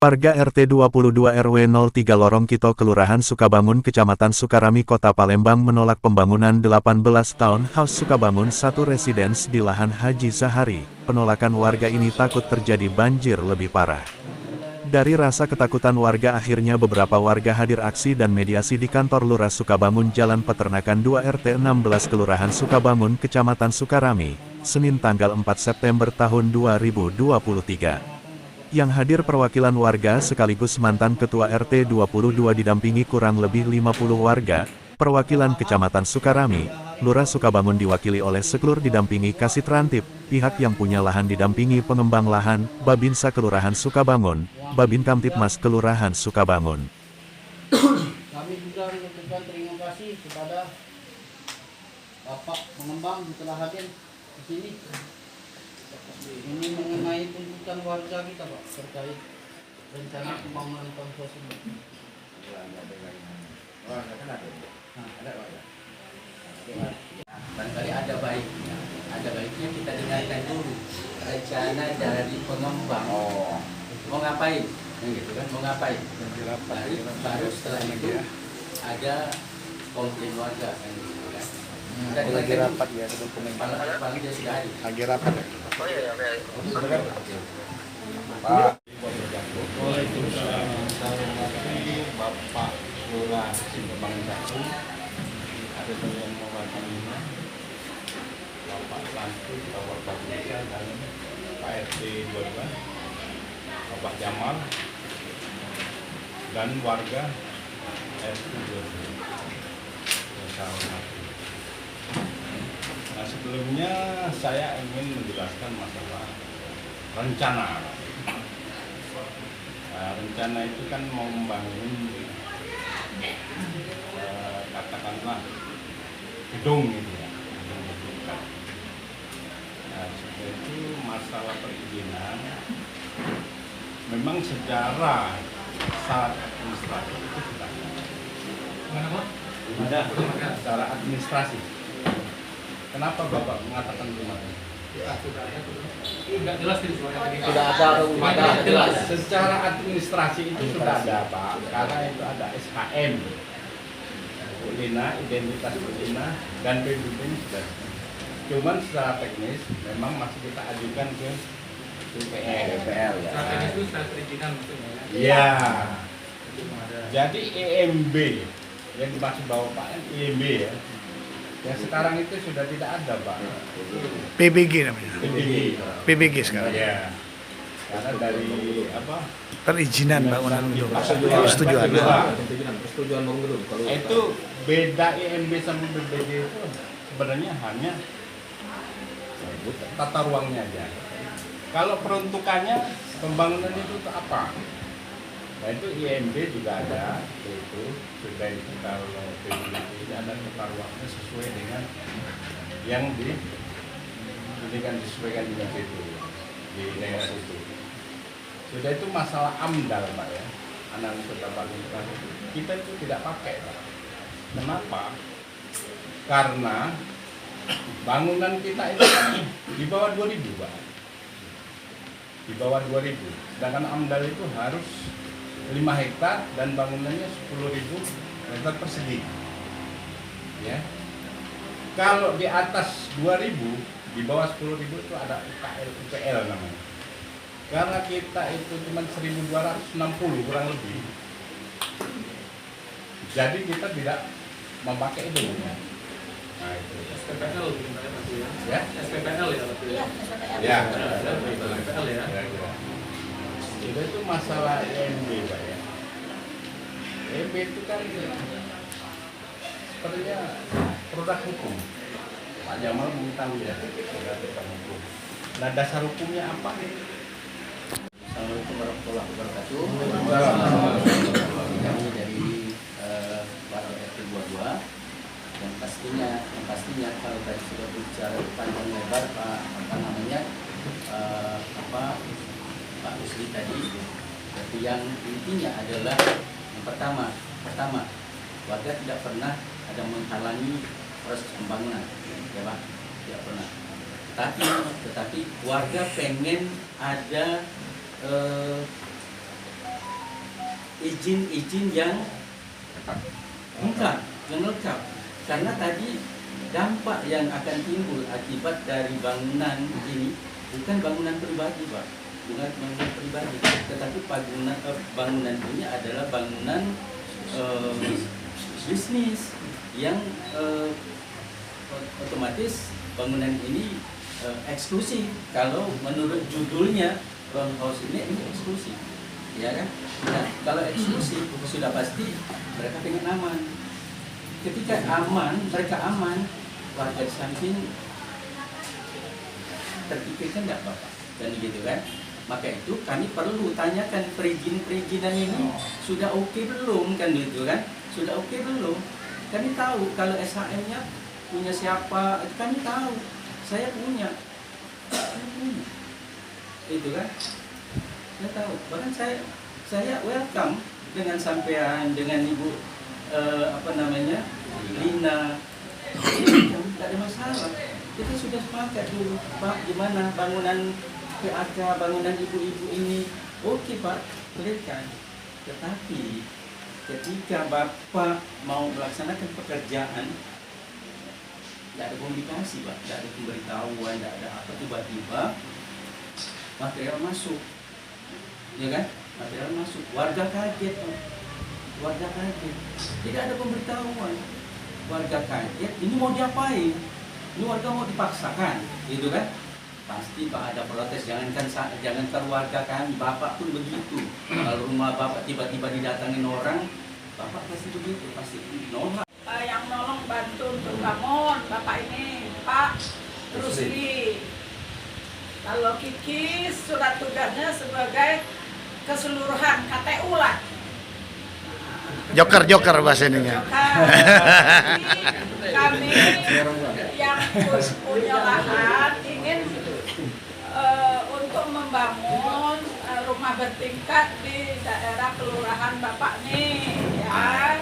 Warga RT 22 RW 03 Lorong Kito Kelurahan Sukabangun Kecamatan Sukarami Kota Palembang menolak pembangunan 18 townhouse Sukabangun satu residence di lahan Haji Zahari. Penolakan warga ini takut terjadi banjir lebih parah. Dari rasa ketakutan warga akhirnya beberapa warga hadir aksi dan mediasi di kantor Lurah Sukabangun Jalan Peternakan 2 RT 16 Kelurahan Sukabangun Kecamatan Sukarami, Senin tanggal 4 September tahun 2023. Yang hadir perwakilan warga sekaligus mantan Ketua RT 22 didampingi kurang lebih 50 warga, perwakilan Kecamatan Sukarami, Lurah Sukabangun diwakili oleh Seklur didampingi Kasih Rantip, pihak yang punya lahan didampingi pengembang lahan, Babinsa Kelurahan Sukabangun, Babin Kamtipmas Kelurahan Sukabangun. Kami juga mengucapkan terima kasih kepada Bapak pengembang yang telah hadir di sini. Ini mengenai tuntutan warga kita, Pak, terkait rencana pembangunan townhouse ini. Barangkali ada baiknya kita dengarkan dulu rencana dari pengembang. Mau ngapain? Gitu kan, mau ngapain? Baru setelah itu ada komplain warga kan. Kita lagi rapat ya, paling dia sudah hadir. Lagi rapat ya. Oh iya, Pak. Waalaikumsalam. Bapak Lurah Sumbang Satu, ada yang mewakilinya, Bapak Santu, Bapak Babinsa dan Pak RT 22, Bapak Jamal dan warga RT 22. Nah, sebelumnya saya ingin menjelaskan masalah rencana. Nah, rencana itu kan mau membangun katakanlah gedung gitu ya. Nah, seperti itu masalah perizinan memang secara administrasi itu sudah ada secara administrasi. Kenapa Bapak mengatakan kemarin? Enggak jelas di Sudah ada jelas. Secara administrasi itu sudah ada, Pak. Karena itu ada SHM, Lina, identitas Lina, dan PBB sudah. Cuman secara teknis memang masih kita ajukan ke DPR ya. Strategis itu sudah perizinan maksudnya. Iya. Jadi EMB yang dimaksud Bapak EMB ya. Yang sekarang itu sudah tidak ada, Pak. PBG namanya. PBG. PBG sekarang. Ya. Karena dari apa? Perizinan bangunan gedung. Persetujuan. Persetujuan bangun gedung. Itu beda IMB sama BBG itu sebenarnya hanya tata ruangnya aja. Kalau peruntukannya pembangunan itu apa? Nah itu IMB juga ada, itu sudah itu kalau PBG ada tata ruangnya sesuai dengan yang ini kan disesuaikan dengan itu di daerah itu. Sudah itu masalah AMDAL, Pak ya, analisa tata ruang kita itu tidak pakai, Pak. Kenapa? Karena bangunan kita itu di bawah 2000, Pak. Di bawah 2000. Sedangkan AMDAL itu harus 5 hektar dan bangunannya 10.000 meter persegi. Ya. Kalau di atas 2.000, di bawah 10.000 itu ada UPL namanya. Karena kita itu cuma 1.260 kurang lebih. Jadi kita tidak memakai itu. Nah, itu. SPPL Ya? SPPL ya berarti ya. Ya. SPPL ya. Itu masalah EMB, Pak ya. EMB itu kan sepertinya produk hukum. Pak Jamal mengetahui ya, produk hukum. Nah, dasar hukumnya apa? Assalamualaikum warahmatullahi wabarakatuh. Kami dari warga RT 22 dan pastinya kalau tadi sudah bicara panjang lebar Pak Rusli tadi, tapi yang intinya adalah yang pertama warga tidak pernah ada menghalangi proses pembangunan, ya Pak, tidak pernah. Tetapi warga pengen ada izin-izin yang lengkap. Karena tadi dampak yang akan timbul akibat dari bangunan ini bukan bangunan pribadi, Pak. Bukan bangunan pribadi, tetapi bangunan ini adalah bangunan bisnis yang otomatis bangunan ini eksklusif. Kalau menurut judulnya House ini eksklusif, ya kan? Nah, kalau eksklusif sudah pasti mereka pengen aman. Ketika mereka aman, warga di samping terpikirkan nggak Bapak, dan gitu kan? Maka itu kami perlu tanyakan perizinan ini sudah oke belum, kan gitu kan? Sudah oke belum? Kami tahu kalau SHM-nya punya siapa, itu kami tahu. Saya punya. Itu kan? Saya tahu. Bahkan saya welcome dengan sampean, dengan Ibu Lina. Tidak ada masalah. Kita sudah sepakat dulu, Pak, gimana bangunan PAK, bangunan ibu-ibu ini. Oke Pak, berikan. Tetapi ketika Bapak mau melaksanakan pekerjaan, tidak ada komunikasi, Pak, tidak ada pemberitahuan, tidak ada apa, tiba-tiba material masuk, ya kan? Material masuk, warga kaget, Pak. Warga kaget, tidak ada pemberitahuan, warga kaget. Ini mau diapain? Ini warga mau dipaksakan, gitu kan? Pasti Pak ada protes, jangan keluarga kami, Bapak pun begitu. Kalau rumah Bapak tiba-tiba didatangin orang, Bapak pasti begitu, pasti nolak. Yang nolong bantu untuk bangun Bapak ini, Pak Rusli. Kalau Kiki surat tugasnya sebagai keseluruhan KTU lah. Joker bahasa ininya. Kami yang punya lahan ingin untuk membangun rumah bertingkat di daerah kelurahan Bapak nih, ya.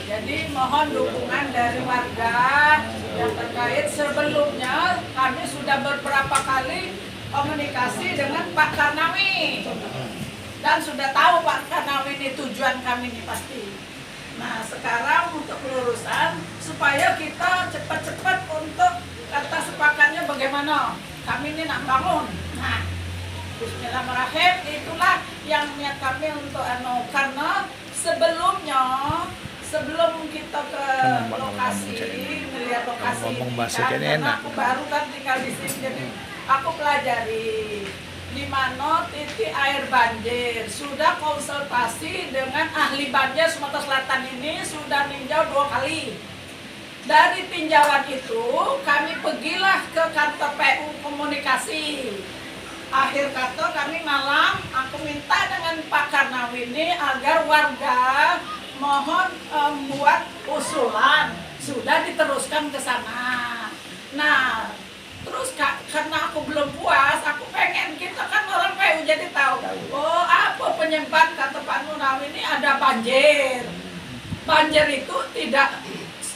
Jadi mohon dukungan dari warga yang terkait. Sebelumnya kami sudah beberapa kali komunikasi dengan Pak Karnawi dan sudah tahu Pak Karnawi ini tujuan kami ini pasti. Nah sekarang untuk pelurusan supaya kita cepat-cepat untuk kata sepakatnya bagaimana kami ini nak bangun. Nah Bismillahirrahmanirrahim, itulah yang niat kami untuk karena sebelum kita ke lokasi, melihat lokasi ini, karena aku baru kan tinggal di sini, jadi aku pelajari di mana titik air banjir. Sudah konsultasi dengan ahli banjir Sumatera Selatan ini, sudah ninjau 2 kali. Dari tinjauan itu kami pergilah ke kantor PU komunikasi. Akhir kata kami malam, aku minta dengan Pak Karnawi ini agar warga mohon membuat usulan, sudah diteruskan ke sana. Nah, terus karena aku belum puas, aku pengen kita kan orang PU jadi tahu. Oh, apa penyebab kata Pak Karnawi ini ada banjir. Banjir itu tidak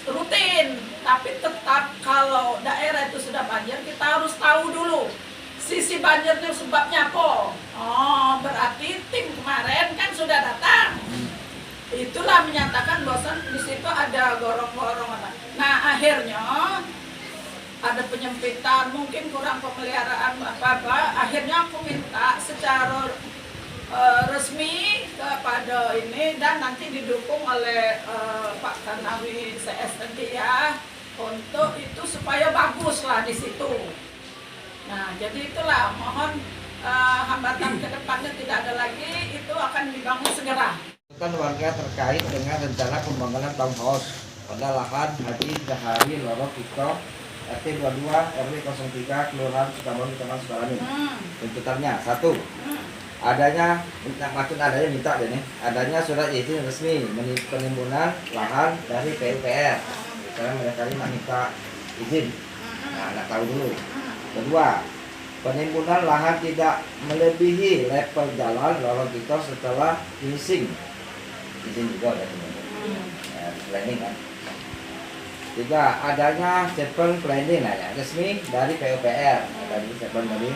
rutin, tapi tetap kalau daerah itu sudah banjir kita harus tahu dulu sisi banjirnya sebabnya apa. Oh, berarti tim kemarin kan sudah datang. Itulah menyatakan bahwa di situ ada gorong-gorong. Nah, akhirnya ada penyempitan, mungkin kurang pemeliharaan apa-apa. Akhirnya aku minta secara resmi kepada ini dan nanti didukung oleh Pak Karnawi CS nanti ya, untuk itu supaya bagus lah di situ. Nah, jadi itulah mohon hambatan ke depannya tidak ada lagi, itu akan dibangun segera. Kan warga terkait dengan rencana pembangunan townhouse pada lahan Haji Zahari Loro Kito RT 22 RW 03 Kelurahan Sukabangun Kecamatan Sukarami. Tuntutannya 1. Adanya surat izin resmi penimbunan lahan dari PUPR. Karena mereka ini minta izin. Nah, nggak tahu dulu. Kedua, penimbunan lahan tidak melebihi level jalan Loro Kito setelah finishing. Izin juga ya teman-teman. Planning kan. 3, adanya statement planning resmi dari PUPR. Tadi statement tadi.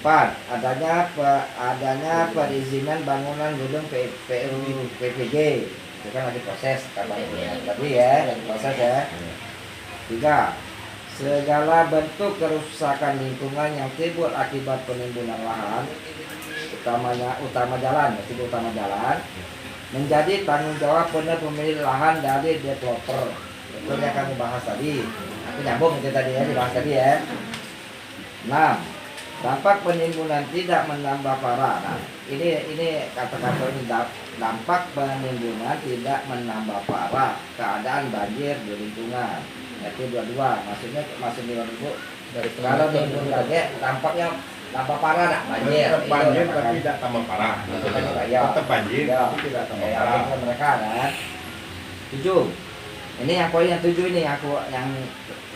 4. Adanya perizinan bangunan gedung PPG. Itu kan lagi proses katanya. Tadi ya, lagi proses ya. 3. Segala bentuk kerusakan lingkungan yang timbul akibat penimbunan lahan, utama jalan, menjadi tanggung jawab benar pemilik lahan dari developer. Itu yang kami bahas tadi. Aku nyambung itu tadi ya, dibahas tadi ya. 6. Dampak penimbunan tidak menambah parah. Nah, ini kata-kata ini, dampak penimbunan tidak menambah parah keadaan banjir di lingkungan. Itu 22. Maksudnya Bu, dari kalau nimbun lagi dampaknya tambah parah nak banjir. Tetap banjir Itu, tapi tidak tambah parah. Tetap banjir tapi tidak tambah parah. Mereka kan. 7. Ini yang poin yang 7 ini yang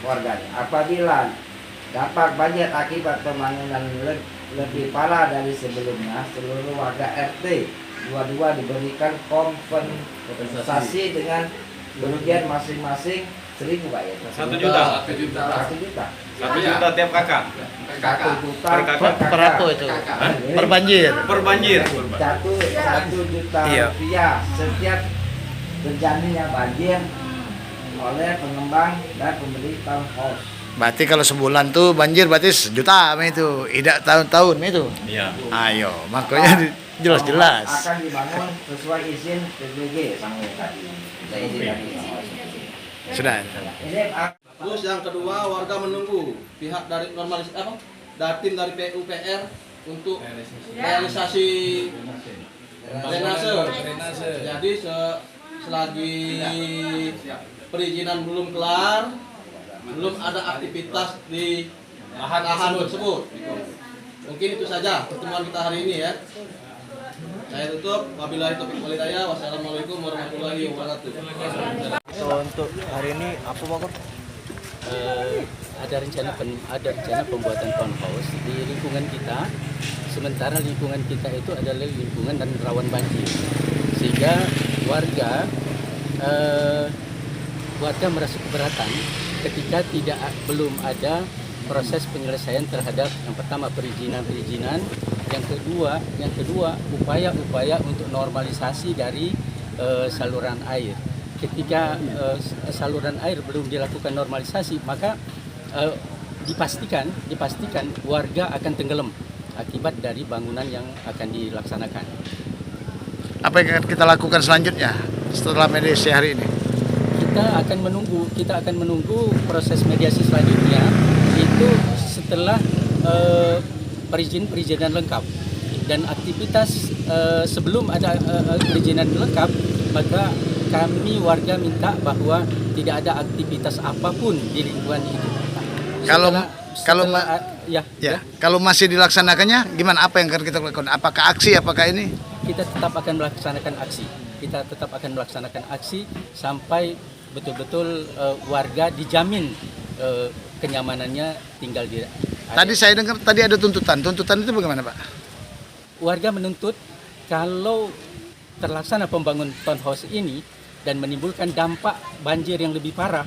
warga nih. Apabila dampak banjir akibat pembangunan lebih parah dari sebelumnya, seluruh warga RT 22 diberikan kompensasi dengan kerugian masing-masing 1.000 Pak ya. 1 juta. 1 juta. 1 juta tiap kakak. 1 juta Per aku itu. Per banjir. Per banjir. 1 juta Iya. rupiah setiap terjadinya banjir oleh pengembang dan pemilik townhouse. Berarti kalau sebulan tuh banjir berarti 1 juta itu. Tidak tahun-tahun itu. Iya. Ayo, makanya jelas-jelas. Akan dibangun sesuai izin PPG sama tadi. Saya izin tadi. Sudah. Ini Terus yang kedua, warga menunggu pihak dari tim dari PUPR untuk realisasi drainase. Jadi selagi perizinan belum kelar, belum ada aktivitas di lahan tersebut. Mungkin itu saja pertemuan kita hari ini ya. Saya tutup. Wabillahi taufiq wal hidayah. Wassalamualaikum warahmatullahi wabarakatuh. So, untuk hari ini apa Pak? Ada rencana pembuatan townhouse di lingkungan kita. Sementara lingkungan kita itu adalah lingkungan dan rawan banjir, sehingga warga merasa keberatan ketika belum ada proses penyelesaian terhadap yang pertama perizinan, yang kedua upaya untuk normalisasi dari saluran air. Ketika saluran air belum dilakukan normalisasi, maka dipastikan warga akan tenggelam akibat dari bangunan yang akan dilaksanakan. Apa yang akan kita lakukan selanjutnya setelah mediasi hari ini? Kita akan menunggu proses mediasi selanjutnya itu setelah perizinan lengkap dan aktivitas sebelum ada perizinan lengkap, maka kami warga minta bahwa tidak ada aktivitas apapun di lingkungan itu. Kalau masih dilaksanakannya gimana, apa yang akan kita lakukan? Apakah aksi, apakah ini? Kita tetap akan melaksanakan aksi sampai betul-betul warga dijamin kenyamanannya tinggal di area. Tadi saya dengar tadi ada tuntutan itu bagaimana Pak? Warga menuntut kalau terlaksana pembangunan townhouse ini dan menimbulkan dampak banjir yang lebih parah,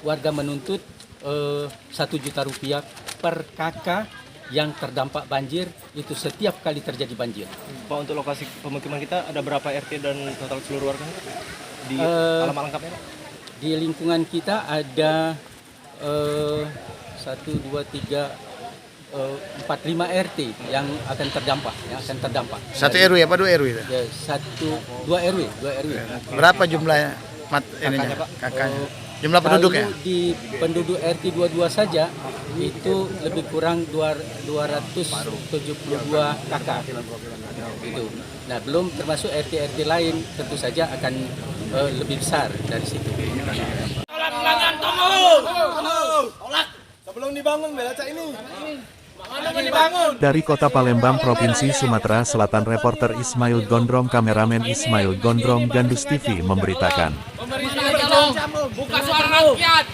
warga menuntut 1 juta rupiah per kakak yang terdampak banjir itu setiap kali terjadi banjir. Pak, untuk lokasi pemukiman kita ada berapa RT dan total seluruh warga di alamat lengkapnya Pak? Di lingkungan kita ada 1, 2, 3, 4, 5 RT yang akan terdampak. 1 RW apa 2 RW? 2 RW. Berapa jumlahnya kakaknya? Jumlah penduduknya? Kalau di penduduk RT 22 saja itu lebih kurang 272 kakak. Itu. Nah, belum termasuk RT lain, tentu saja akan lebih besar dari situ. Sebelum dibangun belaca ini. Dari Kota Palembang, Provinsi Sumatera Selatan, reporter Ismail Gondrong, kameramen Ismail Gondrong, Gandus TV memberitakan. Buka suara rakyat.